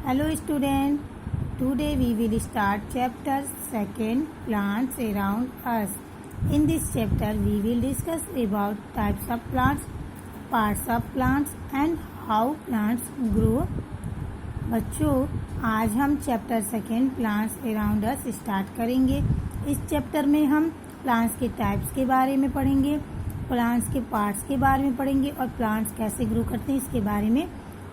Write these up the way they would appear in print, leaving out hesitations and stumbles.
Hello student, today we will start chapter 2 plants around us. In this chapter we will discuss about types of plants, parts of plants and how plants grow. बच्चों आज हम chapter 2 plants around us start करेंगे। इस chapter में हम plants के types के बारे में पढ़ेंगे, प्लांट्स के पार्ट्स के बारे में पढ़ेंगे और प्लांट्स कैसे ग्रो करते हैं इसके बारे में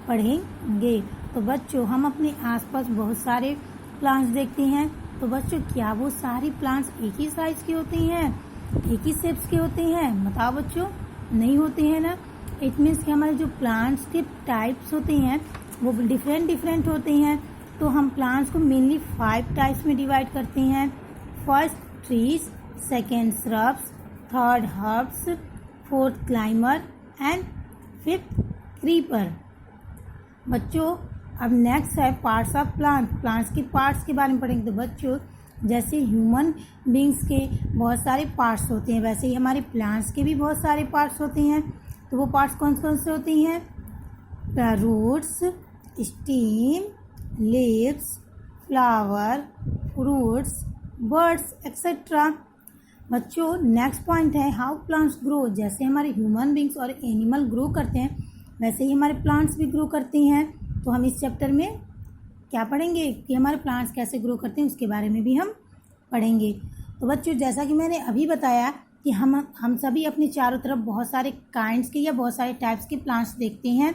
पढ़ेंगे। तो बच्चों हम अपने आसपास बहुत सारे प्लांट्स देखते हैं। तो बच्चों क्या वो सारी प्लांट्स एक ही साइज के होते हैं, एक ही शेप्स के होते हैं? बताओ बच्चों, नहीं होते हैं ना। इट मीन्स कि हमारे जो प्लांट्स के टाइप्स होते हैं वो डिफरेंट होते हैं। तो हम प्लांट्स को मेनली 5 टाइप्स में डिवाइड करते हैं। First trees, second shrubs, third herbs, fourth climber and fifth creeper. बच्चों अब नेक्स्ट है पार्ट्स ऑफ प्लांट। प्लांट्स के पार्ट्स के बारे में पढ़ेंगे। तो बच्चों जैसे ह्यूमन बींग्स के बहुत सारे पार्ट्स होते हैं, वैसे ही हमारे प्लांट्स के भी बहुत सारे पार्ट्स होते हैं। तो वो पार्ट्स कौन कौन से होते हैं? Roots, stem, leaves, flower, fruits, birds etcetera. बच्चों नेक्स्ट पॉइंट है हाउ प्लांट्स ग्रो। जैसे हमारे ह्यूमन बींग्स और एनिमल ग्रो करते हैं वैसे ही हमारे प्लांट्स भी ग्रो करते हैं। तो हम इस चैप्टर में क्या पढ़ेंगे कि हमारे प्लांट्स कैसे ग्रो करते हैं उसके बारे में भी हम पढ़ेंगे। तो बच्चों जैसा कि मैंने अभी बताया कि हम सभी अपने चारों तरफ बहुत सारे काइंड्स के या बहुत सारे टाइप्स के प्लांट्स देखते हैं।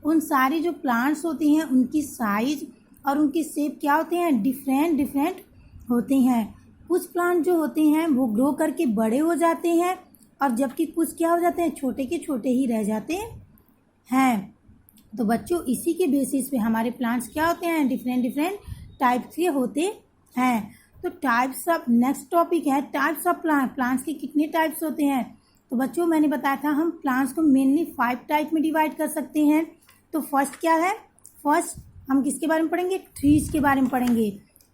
उन सारे जो प्लांट्स होते हैं उनकी साइज और उनकी शेप क्या होते हैं? डिफरेंट होते हैं। कुछ प्लांट जो होते हैं वो ग्रो करके बड़े हो जाते हैं और जबकि कुछ क्या हो जाते हैं? छोटे के छोटे ही रह जाते हैं। तो बच्चों इसी के बेसिस पे हमारे प्लांट्स क्या होते हैं? डिफरेंट टाइप्स के होते हैं। तो टाइप्स ऑफ नेक्स्ट टॉपिक है टाइप्स ऑफ प्लांट। प्लांट्स के कितने टाइप्स होते हैं? तो बच्चों मैंने बताया था हम प्लांट्स को मेनली 5 टाइप में डिवाइड कर सकते हैं। तो फर्स्ट क्या है? फर्स्ट हम किसके बारे में पढ़ेंगे? ट्रीज के बारे में पढ़ेंगे।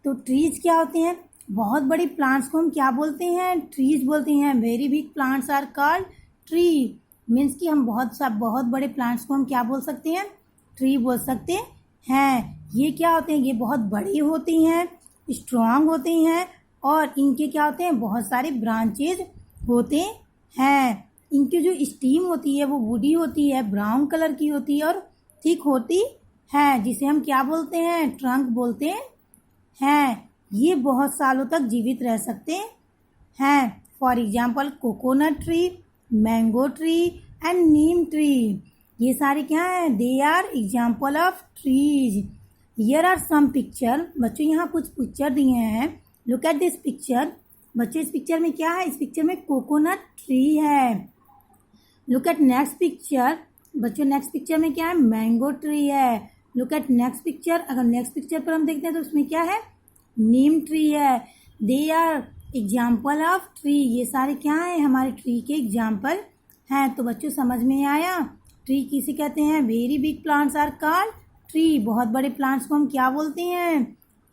तो ट्रीज क्या होते हैं? बहुत बड़े प्लांट्स को हम क्या बोलते हैं? ट्रीज बोलते हैं। Very big plants are called tree. Means कि हम बहुत बड़े प्लांट्स को हम क्या बोल सकते हैं? ट्री बोल सकते हैं। ये क्या होते हैं? ये बहुत बड़े होते हैं, स्ट्रॉन्ग होते हैं और इनके क्या होते हैं? बहुत सारे ब्रांचेज होते हैं। इनकी जो स्टीम होती है वो वुडी होती है, ब्राउन कलर की होती है और थिक होती है, जिसे हम क्या बोलते हैं? ट्रंक बोलते हैं। ये बहुत सालों तक जीवित रह सकते हैं। For example coconut tree, mango tree and neem tree. ये सारे क्या हैं? They are example of trees. Here are some picture. बच्चों यहाँ कुछ पिक्चर दिए हैं। Look at this picture. बच्चों इस पिक्चर में क्या है? इस पिक्चर में कोकोनट ट्री है। Look at next picture. बच्चों नेक्स्ट पिक्चर में क्या है? मैंगो ट्री है। Look at next picture. अगर नेक्स्ट पिक्चर पर हम देखते हैं तो उसमें क्या है? नीम ट्री है। They are example of tree. ये सारे क्या है? हमारे ट्री के एग्जाम्पल हैं। तो बच्चों समझ में आया? ट्री किसे कहते हैं? Very big plants are called tree. बहुत बड़े प्लांट्स को हम क्या बोलते हैं?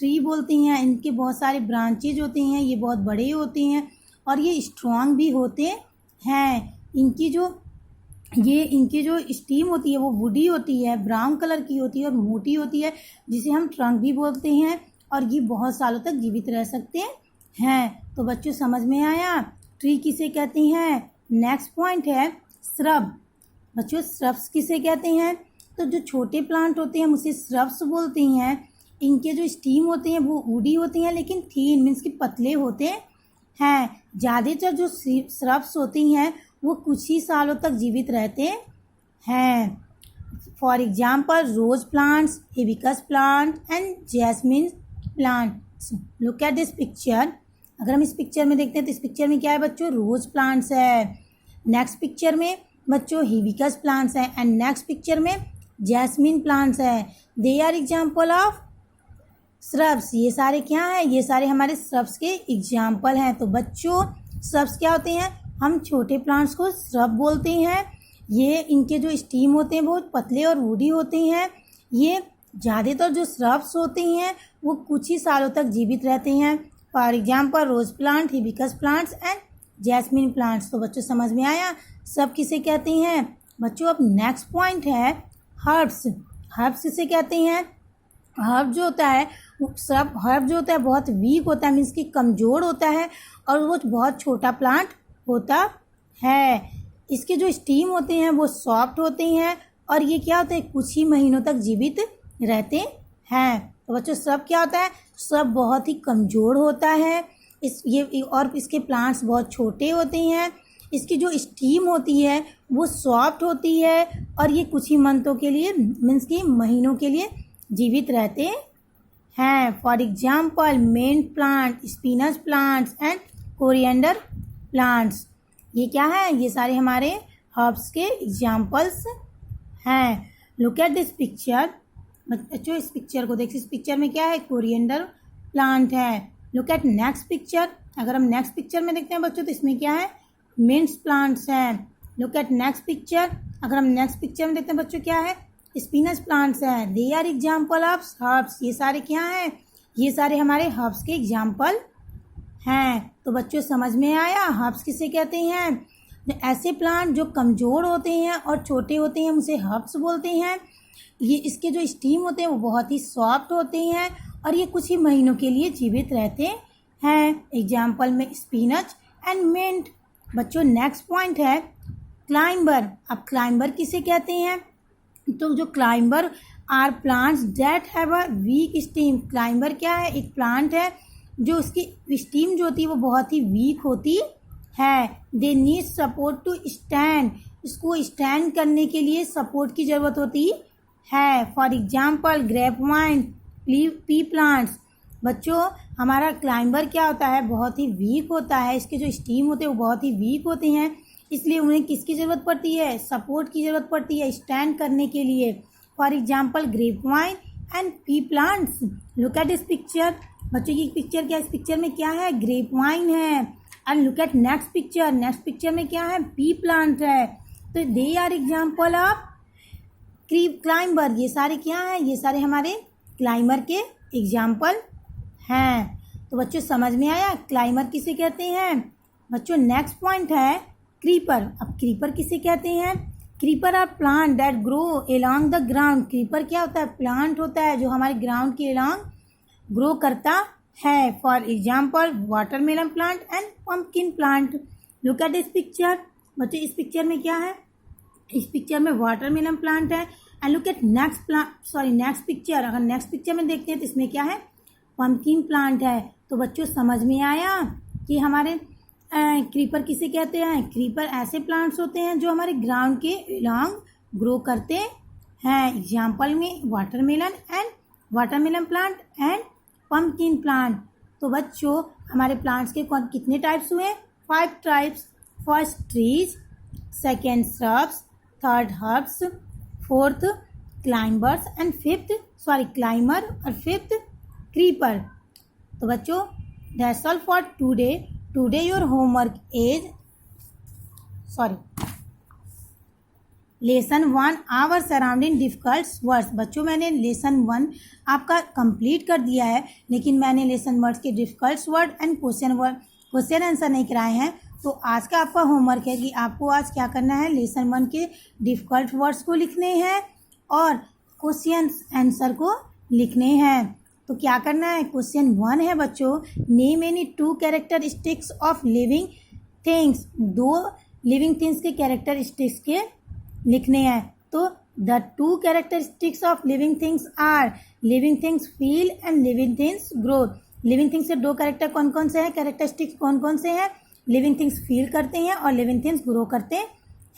ट्री बोलते हैं। इनके बहुत सारे ब्रांचेज होते हैं, ये बहुत बड़े होते हैं और ये स्ट्रॉन्ग भी होते हैं। इनकी जो स्टीम होती है वो वुडी होती है, ब्राउन कलर की होती है और मोटी होती है, जिसे हम ट्रंक भी बोलते हैं और ये बहुत सालों तक जीवित रह सकते हैं। तो बच्चों समझ में आया ट्री किसे कहते हैं? नेक्स्ट पॉइंट है श्रब। बच्चों श्रब्स किसे कहते हैं? तो जो छोटे प्लांट होते हैं हम उसे श्रब्स बोलते हैं। इनके जो स्टीम होते हैं वो वुडी होते हैं लेकिन थीन मीन्स कि पतले होते हैं। ज़्यादातर जो श्रब्स होती हैं वो कुछ ही सालों तक जीवित रहते हैं। For example rose plants, hibiscus plant and jasmine plants. Look at this picture. अगर हम इस पिक्चर में देखते हैं तो इस पिक्चर में क्या है बच्चों? रोज प्लांट्स है। नेक्स्ट पिक्चर में बच्चों हिबिस्कस प्लांट्स है एंड नेक्स्ट पिक्चर में जैस्मिन प्लांट्स है। They are example of shrubs. ये सारे क्या हैं? ये सारे हमारे श्रब्स के एग्जाम्पल हैं। तो बच्चों श्रब्स क्या होते हैं? हम छोटे प्लांट्स को श्रब बोलते हैं। ये इनके जो स्टीम होते हैं बहुत पतले और वुडी होते हैं। ये ज़्यादातर जो श्रब्स होते हैं वो कुछ ही सालों तक जीवित रहते हैं। For example rose plant, hibiscus plants and jasmine plants. तो बच्चों समझ में आया सब किसे कहते हैं? बच्चों अब नेक्स्ट पॉइंट है हर्ब्स। हर्ब्स किसे कहते हैं? हर्ब जो होता है सब हर्ब जो होता है बहुत वीक होता है, मीन्स कि कमज़ोर होता है और वो बहुत छोटा प्लांट होता है। इसके जो स्टीम होते हैं वो सॉफ्ट होते हैं और ये क्या होता है कुछ ही महीनों तक जीवित रहते हैं। तो बच्चों सब क्या होता है, सब बहुत ही कमज़ोर होता है और इसके प्लांट्स बहुत छोटे होते हैं। इसकी जो स्टीम होती है वो सॉफ्ट होती है और ये कुछ ही मंथों के लिए मीन्स कि महीनों के लिए जीवित रहते हैं। For example mint plant, spinach plants and coriander plants, ये क्या है, ये सारे हमारे हर्ब्स के एग्जाम्पल्स हैं। लुक एट दिस पिक्चर, बच्चों इस पिक्चर को देखिए, इस पिक्चर में क्या है, कोरिएंडर प्लांट है। लुक एट नेक्स्ट पिक्चर, अगर हम नेक्स्ट पिक्चर में देखते हैं बच्चों तो इसमें क्या है, मिंट्स प्लांट्स हैं। लुक एट नेक्स्ट पिक्चर, अगर हम नेक्स्ट पिक्चर में देखते हैं बच्चों क्या है, स्पिनच प्लांट्स हैं। They are example of herbs, ये सारे क्या हैं, ये सारे हमारे हर्ब्स के एग्जाम्पल हैं। तो बच्चों समझ में आया हर्ब्स किसे कहते हैं, ऐसे प्लांट जो कमज़ोर होते हैं और छोटे होते हैं उसे हर्ब्स बोलते हैं। ये इसके जो स्टीम होते हैं वो बहुत ही सॉफ्ट होते हैं और ये कुछ ही महीनों के लिए जीवित रहते हैं। एग्जाम्पल में स्पिनच एंड मिंट। बच्चों नेक्स्ट पॉइंट है क्लाइंबर। अब क्लाइंबर किसे कहते हैं, तो जो climber are plants that have a weak stem. Climber क्या है, एक प्लांट है जो उसकी स्टीम जो होती है वो बहुत ही वीक होती है। They need support to stand, इसको स्टैंड करने के लिए सपोर्ट की ज़रूरत होती है। For example grape vine, pea plants. बच्चों हमारा क्लाइंबर क्या होता है, बहुत ही वीक होता है, इसके जो स्टीम होते हैं वो बहुत ही वीक होते हैं, इसलिए उन्हें किसकी ज़रूरत पड़ती है, सपोर्ट की ज़रूरत पड़ती है स्टैंड करने के लिए। For example grape vine and pea plants. Look at this picture, बच्चों की पिक्चर क्या, इस पिक्चर में क्या है, ग्रेप वाइन है। And look at next picture, next picture में क्या है, पी प्लांट है। तो they are example of climber, ये सारे क्या हैं, ये सारे हमारे क्लाइंबर के एग्जाम्पल हैं। तो बच्चों समझ में आया क्लाइंबर किसे कहते हैं। बच्चों नेक्स्ट पॉइंट है क्रीपर। अब क्रीपर किसे कहते हैं, creeper are plant that grow along the ground. Creeper क्या होता है, प्लांट होता है जो हमारे ग्राउंड के एलॉन्ग ग्रो करता है। For example watermelon plant and pumpkin plant. Look at this picture, बच्चों इस पिक्चर में क्या है, इस पिक्चर में वाटरमेलन प्लांट है। And look at next picture, अगर नेक्स्ट पिक्चर में देखते हैं तो इसमें क्या है, पम्पकिन प्लांट है। तो बच्चों समझ में आया कि हमारे क्रीपर किसे कहते हैं। क्रीपर ऐसे प्लांट्स होते हैं जो हमारे ग्राउंड के अलॉन्ग ग्रो करते हैं। एग्जाम्पल में watermelon plant and pumpkin plant. तो बच्चों हमारे प्लांट्स के कितने टाइप्स हुए, 5 types. First trees, second shrubs, third herbs, fourth climbers and climber और फिफ्थ क्रीपर। तो बच्चों that's all for today your homework is lesson 1 our surrounding difficult words. बच्चों मैंने लेसन 1 आपका कंप्लीट कर दिया है, लेकिन मैंने लेसन वर्ड्स के difficult word and question answer नहीं कराए हैं। तो आज का आपका होमवर्क है कि आपको आज क्या करना है, लेसन 1 के डिफिकल्ट वर्ड्स को लिखने हैं और क्वेश्चन आंसर को लिखने हैं। तो क्या करना है, क्वेश्चन 1 है बच्चों, name any 2 characteristics of living things. 2 living things के कैरेक्टरिस्टिक्स के लिखने हैं। तो the 2 characteristics of living things are living things feel and living things grow. Living things के 2 कैरेक्टरिस्टिक्स कौन कौन से हैं, लिविंग थिंग्स फील करते हैं और लिविंग थिंग्स ग्रो करते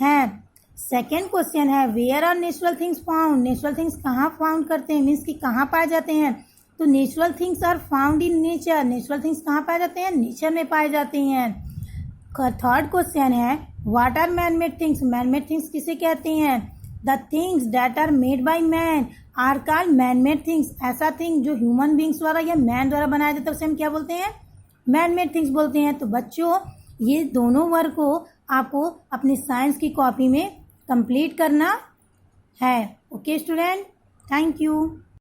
हैं। सेकेंड क्वेश्चन है where are natural things found. Natural things कहाँ फाउंड करते हैं, मीन्स कि कहाँ पाए जाते हैं। तो natural things are found in nature. Natural things कहाँ पाए जाते हैं, नेचर में पाए जाते हैं। थर्ड क्वेश्चन है what are man made things. Man made things किसे कहते हैं, the things that are made by man are called man made things. ऐसा थिंग जो ह्यूमन बींग्स द्वारा या मैन द्वारा बनाया जाता है उसे हम क्या बोलते हैं, मैन मेड थिंग्स बोलते हैं। तो बच्चों ये दोनों वर्क को आपको अपनी साइंस की कॉपी में कंप्लीट करना है। Okay student, thank you.